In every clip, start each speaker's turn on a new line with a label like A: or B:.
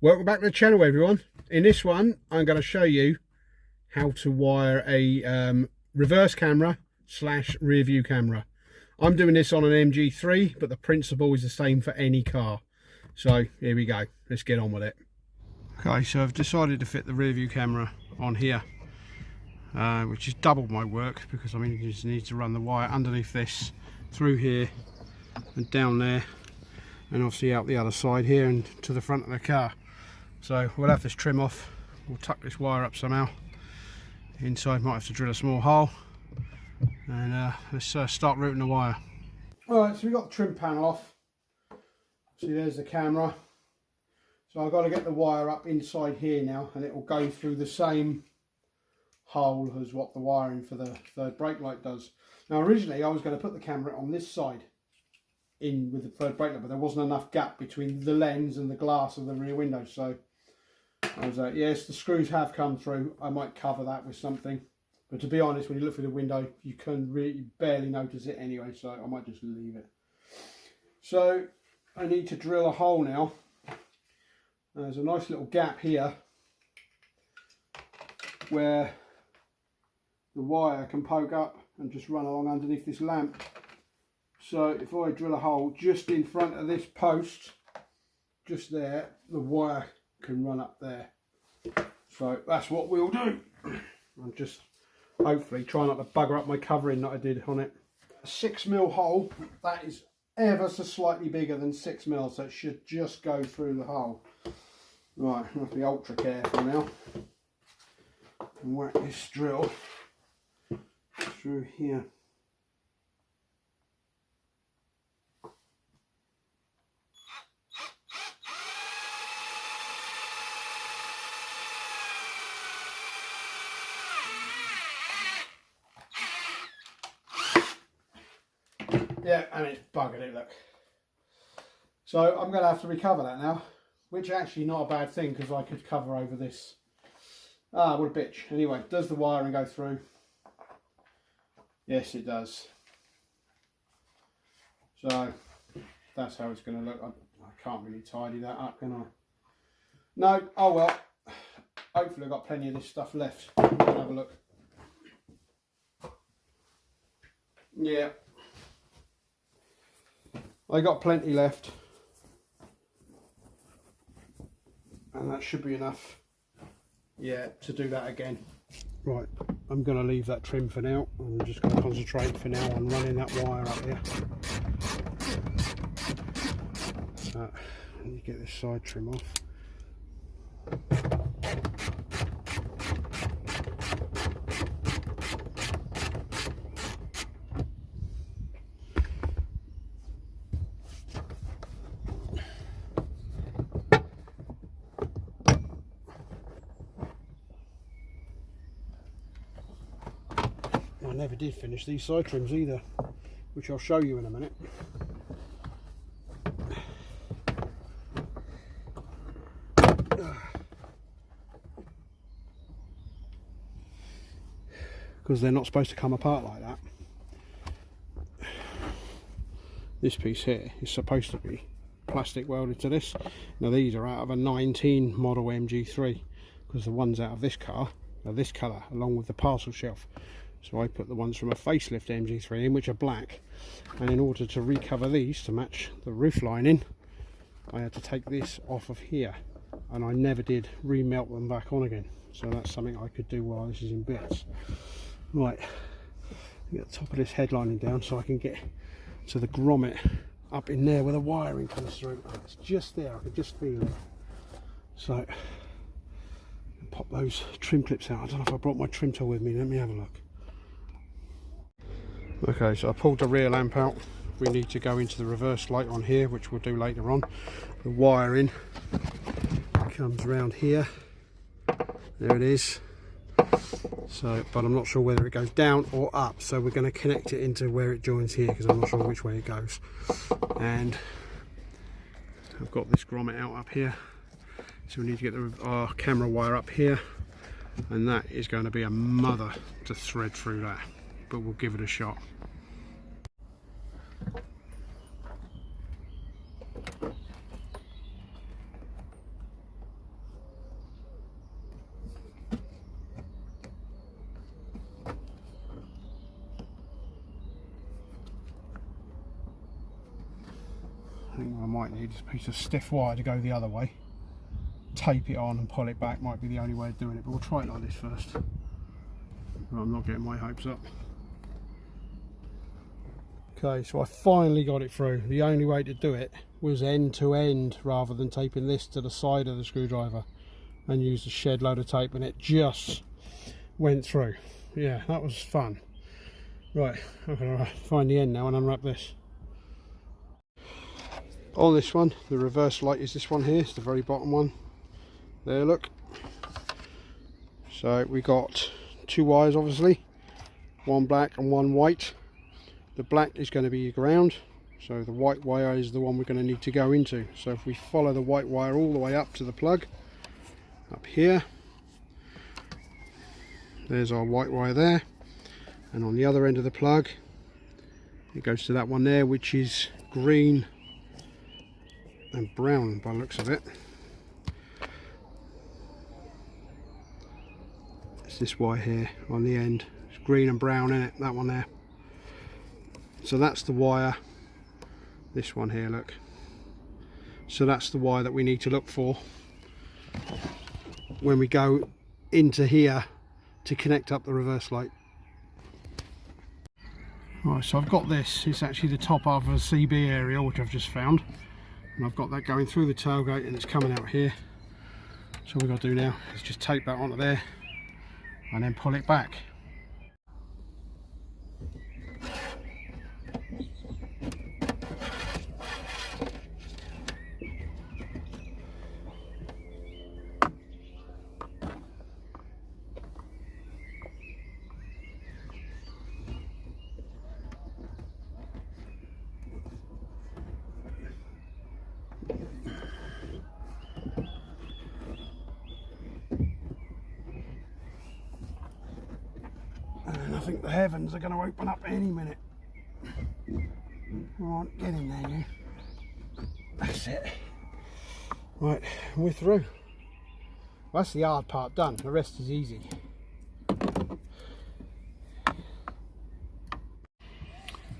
A: Welcome back to the channel, everyone. In this one I'm going to show you how to wire a reverse camera slash rear view camera. I'm doing this on an MG3, but the principle is the same for any car. So here we go, let's get on with it. Okay, so I've decided to fit the rear view camera on here, which has doubled my work because you just need to run the wire underneath this, through here and down there, and obviously out the other side here and to the front of the car. So we'll have this trim off, we'll tuck this wire up somehow. Inside might have to drill a small hole, and let's start routing the wire. Alright, so we've got the trim panel off. See, there's the camera. So I've got to get the wire up inside here now, and it will go through the same hole as what the wiring for the third brake light does. Now originally I was going to put the camera on this side in with the third brake light, but there wasn't enough gap between the lens and the glass of the rear window, so I was like, yes, the screws have come through, I might cover that with something, but to be honest, when you look through the window you can really barely notice it anyway, so I might just leave it. So I need to drill a hole now. There's a nice little gap here where the wire can poke up and just run along underneath this lamp. So if I drill a hole just in front of this post, just there, the wire can run up there. So that's what we'll do. I'm just hopefully trying not to bugger up my covering that I did on it. A 6mm hole, that is ever so slightly bigger than 6mm, so it should just go through the hole. Right, I have to be ultra careful now and whack this drill through here. Yeah, and it's buggered it, look. So I'm going to have to recover that now, which actually not a bad thing because I could cover over this. Ah, what a bitch. Anyway, does the wiring go through? Yes, it does. So that's how it's going to look. I can't really tidy that up, can I? No, oh well. Hopefully I've got plenty of this stuff left. We'll have a look. Yeah. I got plenty left, and that should be enough, yeah, to do that again. Right, I'm going to leave that trim for now. I'm just going to concentrate for now on running that wire up here. Let me get this side trim off. I never did finish these side trims either, which I'll show you in a minute. Because they're not supposed to come apart like that. This piece here is supposed to be plastic welded to this. Now these are out of a 19 model MG3, because the ones out of this car are this colour along with the parcel shelf. So I put the ones from a facelift MG3 in, which are black, and in order to recover these to match the roof lining, I had to take this off of here, and I never did remelt them back on again. So that's something I could do while this is in bits. Right, get the top of this headlining down so I can get to the grommet up in there where the wiring comes through. Oh, it's just there, I can just feel it. So pop those trim clips out. I don't know if I brought my trim tool with me. Let me have a look. Okay, so I pulled the rear lamp out. We need to go into the reverse light on here, which we'll do later on. The wiring comes around here. There it is. So, but I'm not sure whether it goes down or up, so we're going to connect it into where it joins here because I'm not sure which way it goes. And I've got this grommet out up here, so we need to get our camera wire up here, and that is going to be a mother to thread through that, but we'll give it a shot. might need is a piece of stiff wire to go the other way. Tape it on and pull it back might be the only way of doing it, but we'll try it like this first. Well, I'm not getting my hopes up. Okay, so I finally got it through. The only way to do it was end to end rather than taping this to the side of the screwdriver, and use a shed load of tape, and it just went through. Yeah, that was fun. Right, I'm going to find the end now and unwrap this. On this one, the reverse light is this one here. It's the very bottom one. There, look. So we got two wires, obviously. One black and one white. The black is going to be your ground. So the white wire is the one we're going to need to go into. So if we follow the white wire all the way up to the plug, up here, there's our white wire there, and on the other end of the plug it goes to that one there, which is green and brown by the looks of it. It's this wire here on the end. It's green and brown in it, that one there. So that's the wire, this one here, look. So that's the wire that we need to look for when we go into here to connect up the reverse light. Right, so I've got this. It's actually the top half of a CB area, which I've just found, and I've got that going through the tailgate and it's coming out here. So what we've got to do now is just tape that onto there and then pull it back. And I think the heavens are going to open up any minute. Right, get in there, you. That's it. Right, we're through. Well, that's the hard part done. The rest is easy.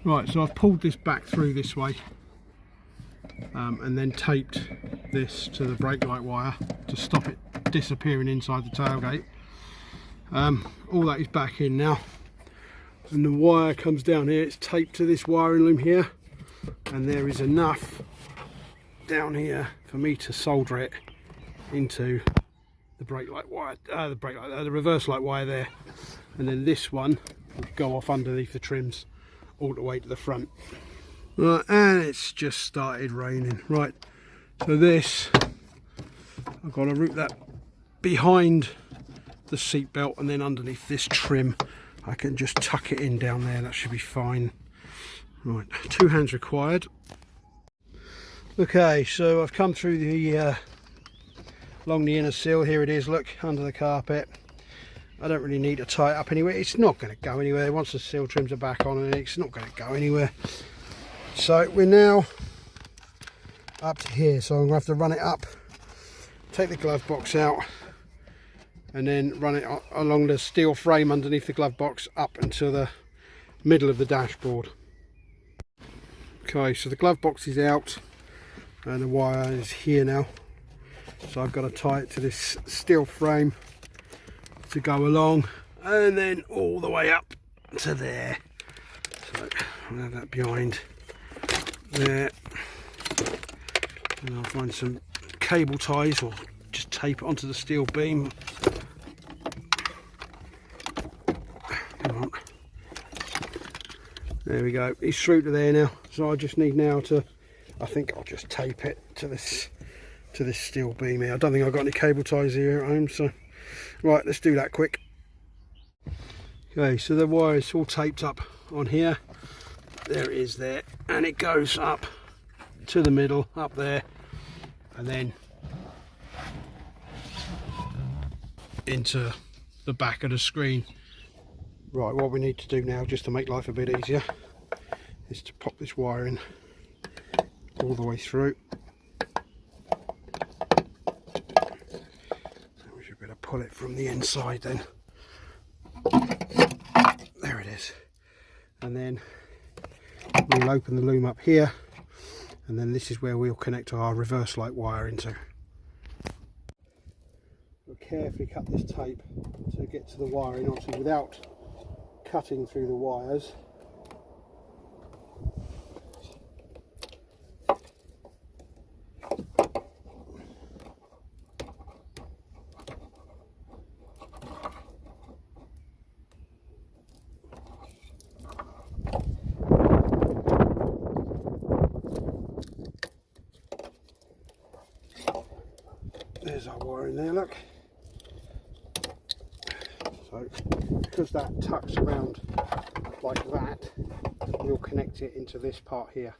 A: Right, so I've pulled this back through this way, and then taped this to the brake light wire to stop it disappearing inside the tailgate. All that is back in now, and the wire comes down here. It's taped to this wiring loom here, and there is enough down here for me to solder it into the brake light wire, the reverse light wire there, and then this one will go off underneath the trims all the way to the front. Right, and it's just started raining. Right, so this, I've got to route that behind the seat belt, and then underneath this trim I can just tuck it in down there. That should be fine. Right, 2 hands required. Okay, so I've come through the along the inner sill. Here it is, look, under the carpet. I don't really need to tie it up anywhere. It's not going to go anywhere once the sill trims are back on, and it's not going to go anywhere. So we're now up to here, so I'm going to have to run it up, take the glove box out, and then run it along the steel frame underneath the glove box up into the middle of the dashboard. Okay, so the glove box is out and the wire is here now, so I've got to tie it to this steel frame to go along, and then all the way up to there. So I'll have that behind there, and I'll find some cable ties or just tape it onto the steel beam. There we go, it's through to there now, so I just need now to, I think I'll just tape it to this steel beam here. I don't think I've got any cable ties here at home, so right, let's do that quick. Okay, so the wire is all taped up on here. There it is there, and it goes up to the middle, up there, and then into the back of the screen. Right, what we need to do now, just to make life a bit easier, is to pop this wire in all the way through. So we should be able to pull it from the inside then. There it is. And then we'll open the loom up here, and then this is where we'll connect our reverse light wire into. We'll carefully cut this tape to get to the wiring, obviously without cutting through the wires. There's our wiring there, look. So, because that tucks around like that, we'll connect it into this part here.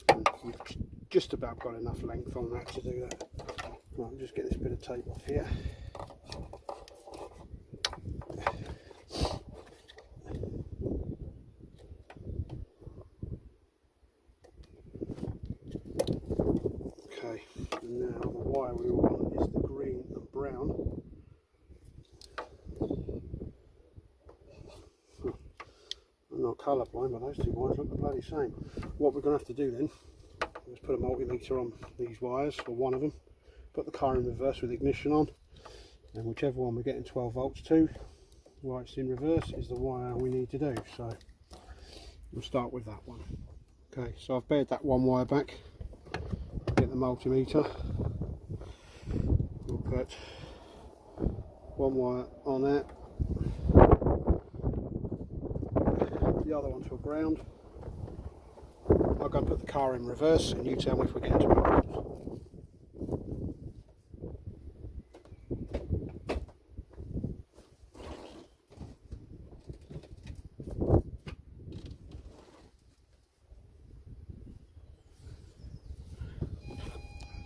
A: And you've just about got enough length on that to do that. Right, I'll just get this bit of tape off here. Okay, and now the wire we want is the green and brown. I'm not colourblind, but those two wires look the bloody same. What we're going to have to do then is put a multimeter on these wires, or one of them, put the car in reverse with ignition on, and whichever one we're getting 12 volts to, while it's in reverse, is the wire we need to do. So we'll start with that one. Okay, so I've bared that one wire back, get the multimeter, we'll put one wire on that, the other one to a ground. I'll go and put the car in reverse and you tell me if we're getting 12 volts.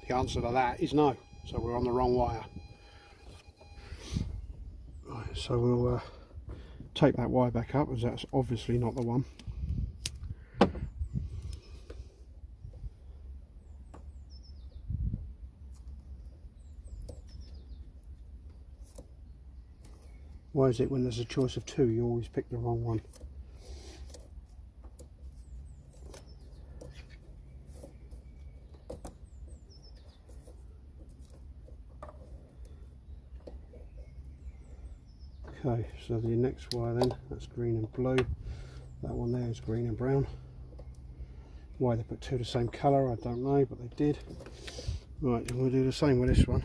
A: The answer to that is no, so we're on the wrong wire. Right, so we'll take that wire back up, as that's obviously not the one. Why is it when there's a choice of two you always pick the wrong one? Okay, so the next wire then, that's green and blue. That one there is green and brown. Why they put two the same colour, I don't know, but they did. Right, and we'll do the same with this one.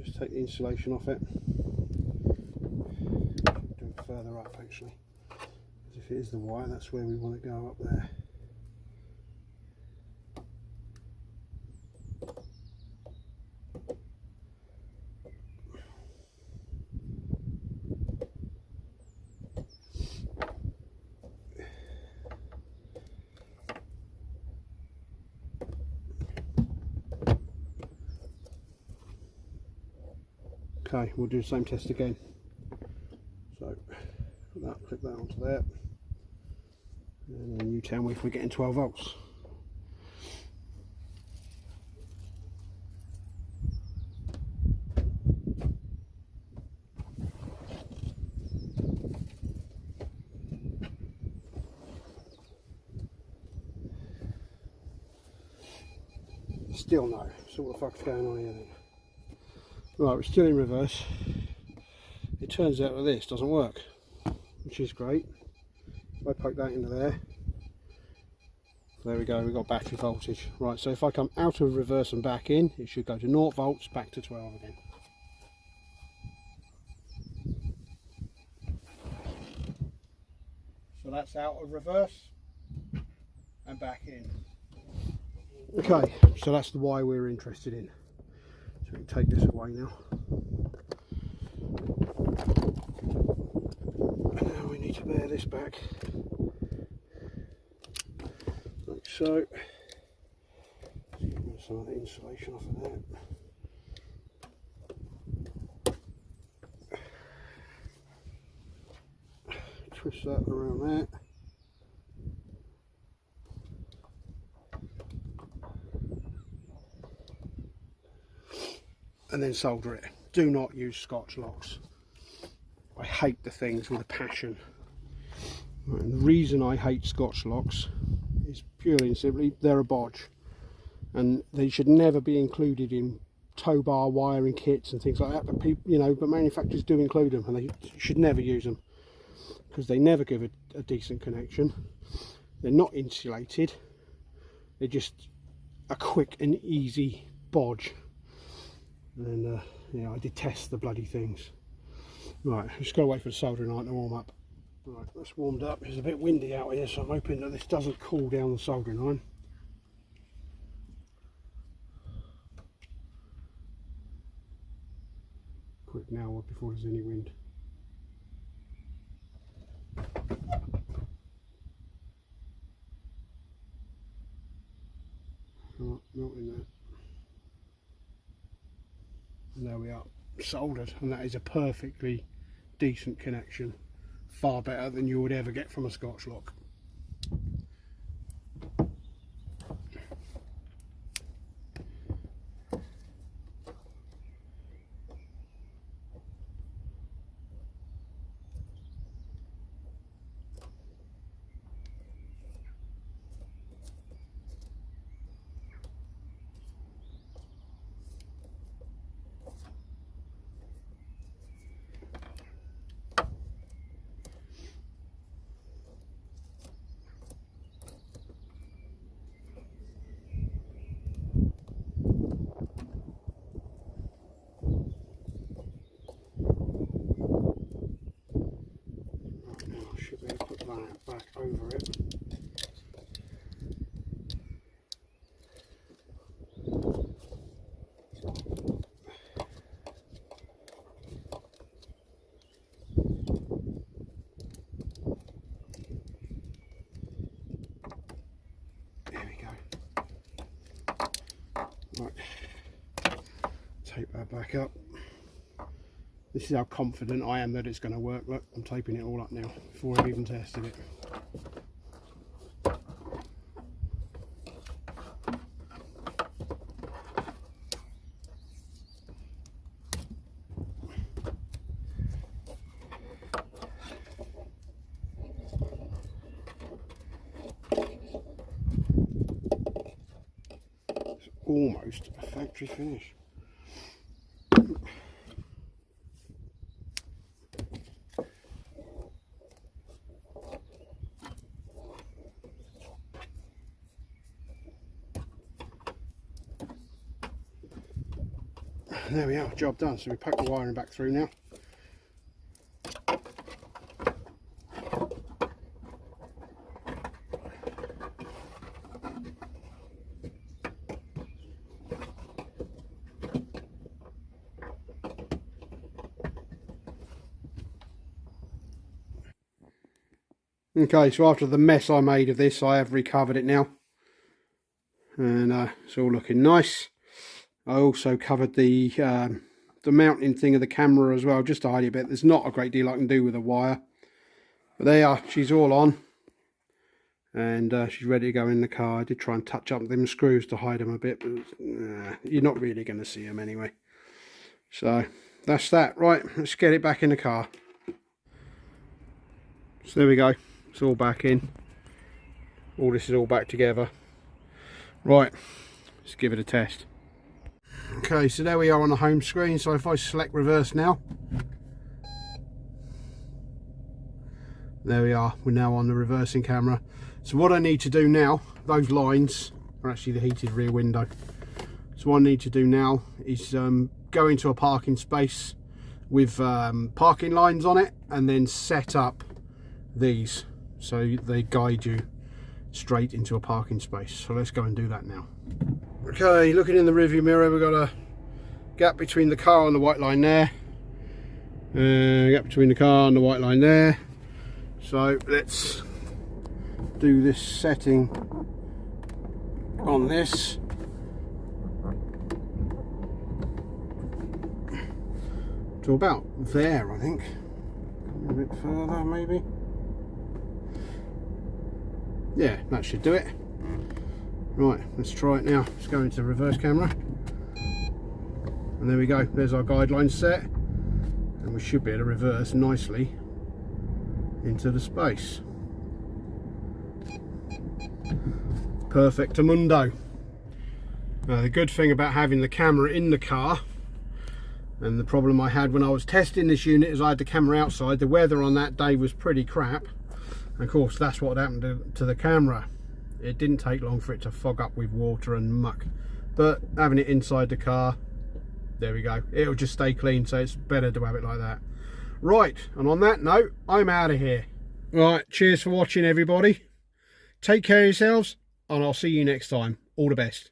A: Just take the insulation off it. Do it further up actually. Because if it is the wire, that's where we want to go, up there. Okay, we'll do the same test again. So, put that, clip that onto there, and then you tell me if we're getting 12 volts. Still no. So what the fuck's going on here then? Right, we're still in reverse. It turns out that this doesn't work, which is great. If I poke that into there, we go, we've got battery voltage. Right, so if I come out of reverse and back in, it should go to 0 volts, back to 12 again. So that's out of reverse and back in. Okay, so that's the why we're interested in. So we can take this away now. And now we need to bear this back, like so. Get some of the insulation off of that. Twist that around that. And then solder it. Do not use Scotch locks. I hate the things with a passion. Right, and the reason I hate Scotch locks is purely and simply they're a bodge, and they should never be included in tow bar wiring kits and things like that. But people, but manufacturers do include them, and they should never use them because they never give a decent connection. They're not insulated. They're just a quick and easy bodge, and yeah, I detest the bloody things. Right, just gotta wait for the soldering iron to warm up. Right, that's warmed up. It's a bit windy out here, so I'm hoping that this doesn't cool down the soldering iron. Quick now before there's any wind. Right, melting that. And there we are, soldered, and that is a perfectly decent connection. Far better than you would ever get from a Scotch lock. Back over it. There we go. Right, tape that back up. This is how confident I am that it's going to work. Look, I'm taping it all up now before I've even tested it. It's almost a factory finish. There we are, job done. So we poke the wiring back through now. Okay, so after the mess I made of this, I have recovered it now, and it's all looking nice. I also covered the mounting thing of the camera as well, just to hide it a bit. There's not a great deal I can do with a wire, but there you are. She's all on, and she's ready to go in the car. I did try and touch up them screws to hide them a bit, but you're not really going to see them anyway. So that's that. Right, let's get it back in the car. So there we go. It's all back in. All this is all back together. Right, let's give it a test. Okay, so there we are on the home screen. So if I select reverse now, there we are. We're now on the reversing camera. So what I need to do now, those lines are actually the heated rear window. So what I need to do now is go into a parking space with parking lines on it, and then set up these so they guide you straight into a parking space. So let's go and do that now. Okay, looking in the rearview mirror, we've got a gap between the car and the white line there, gap between the car and the white line there. So let's do this setting on this. To about there, I think. A bit further maybe. Yeah, that should do it. Right, let's try it now. Let's go into reverse camera, and there we go. There's our guidelines set, and we should be able to reverse nicely into the space. Perfectamundo. Now, the good thing about having the camera in the car, and the problem I had when I was testing this unit, is I had the camera outside. The weather on that day was pretty crap. And of course, that's what happened to the camera. It didn't take long for it to fog up with water and muck. But having it inside the car, there we go. It'll just stay clean, so it's better to have it like that. Right, and on that note, I'm out of here. Right, cheers for watching, everybody. Take care of yourselves, and I'll see you next time. All the best.